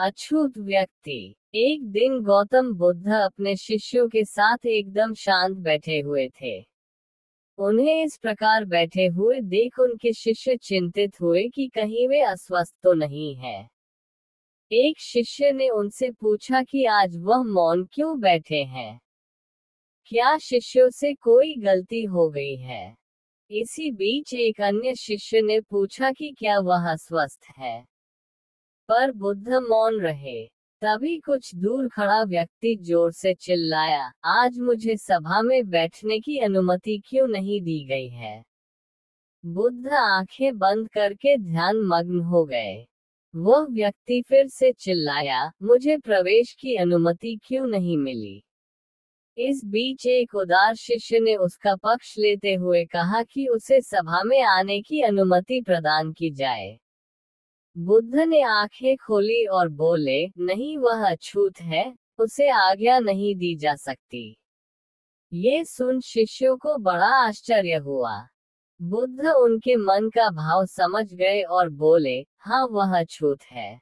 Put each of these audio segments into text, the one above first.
अछूत व्यक्ति। एक दिन गौतम बुद्ध अपने शिष्यों के साथ एकदम शांत बैठे हुए थे। उन्हें इस प्रकार बैठे हुए देख उनके शिष्य चिंतित हुए कि कहीं वे अस्वस्थ तो नहीं हैं। एक शिष्य ने उनसे पूछा कि आज वह मौन क्यों बैठे हैं? क्या शिष्यों से कोई गलती हो गई है? इसी बीच एक अन्य शिष्य ने पूछा कि क्या वह अस्वस्थ है? पर बुद्ध मौन रहे। तभी कुछ दूर खड़ा व्यक्ति जोर से चिल्लाया, आज मुझे सभा में बैठने की अनुमति क्यों नहीं दी गई है? बुद्ध आंखें बंद करके ध्यान मग्न हो गए। वह व्यक्ति फिर से चिल्लाया, मुझे प्रवेश की अनुमति क्यों नहीं मिली? इस बीच एक उदार शिष्य ने उसका पक्ष लेते हुए कहा कि उसे सभा में आने की अनुमति प्रदान की जाए। बुद्ध ने आंखें खोली और बोले, नहीं, वह अछूत है, उसे आज्ञा नहीं दी जा सकती। ये सुन शिष्यों को बड़ा आश्चर्य हुआ। बुद्ध उनके मन का भाव समझ गए और बोले, हाँ, वह अछूत है।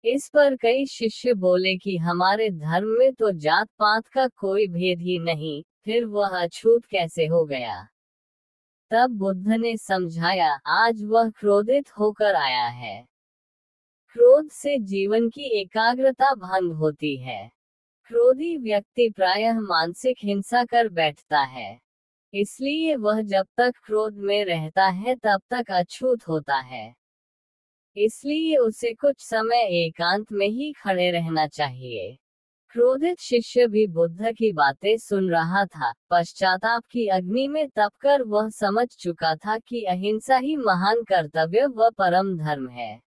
इस पर कई शिष्य बोले कि हमारे धर्म में तो जात पात का कोई भेद ही नहीं, फिर वह अछूत कैसे हो गया? तब बुद्ध ने समझाया, आज वह क्रोधित होकर आया है। क्रोध से जीवन की एकाग्रता भंग होती है। क्रोधी व्यक्ति प्रायः मानसिक हिंसा कर बैठता है। इसलिए वह जब तक क्रोध में रहता है तब तक अछूत होता है। इसलिए उसे कुछ समय एकांत में ही खड़े रहना चाहिए। क्रोधित शिष्य भी बुद्ध की बातें सुन रहा था। पश्चाताप की अग्नि में तपकर वह समझ चुका था कि अहिंसा ही महान कर्तव्य व परम धर्म है।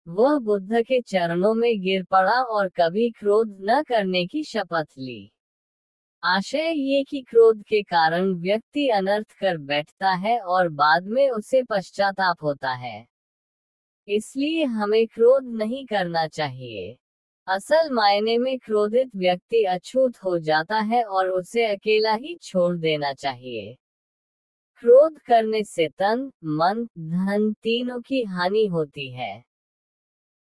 वह बुद्ध के चरणों में गिर पड़ा और कभी क्रोध न करने की शपथ ली। आशय ये कि क्रोध के कारण व्यक्ति अनर्थ कर बैठता है और बाद में उसे पश्चाताप होता है। इसलिए हमें क्रोध नहीं करना चाहिए। असल मायने में क्रोधित व्यक्ति अछूत हो जाता है और उसे अकेला ही छोड़ देना चाहिए। क्रोध करने से तन, मन, धन तीनों की हानि होती है।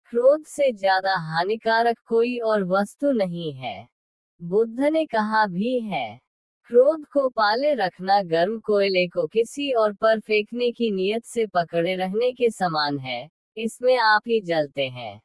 क्रोध से ज्यादा हानिकारक कोई और वस्तु नहीं है। बुद्ध ने कहा भी है, क्रोध को पाले रखना गर्म कोयले को किसी और पर फेंकने की नीयत से पकड़े रहने के समान है, इसमें आप ही जलते हैं।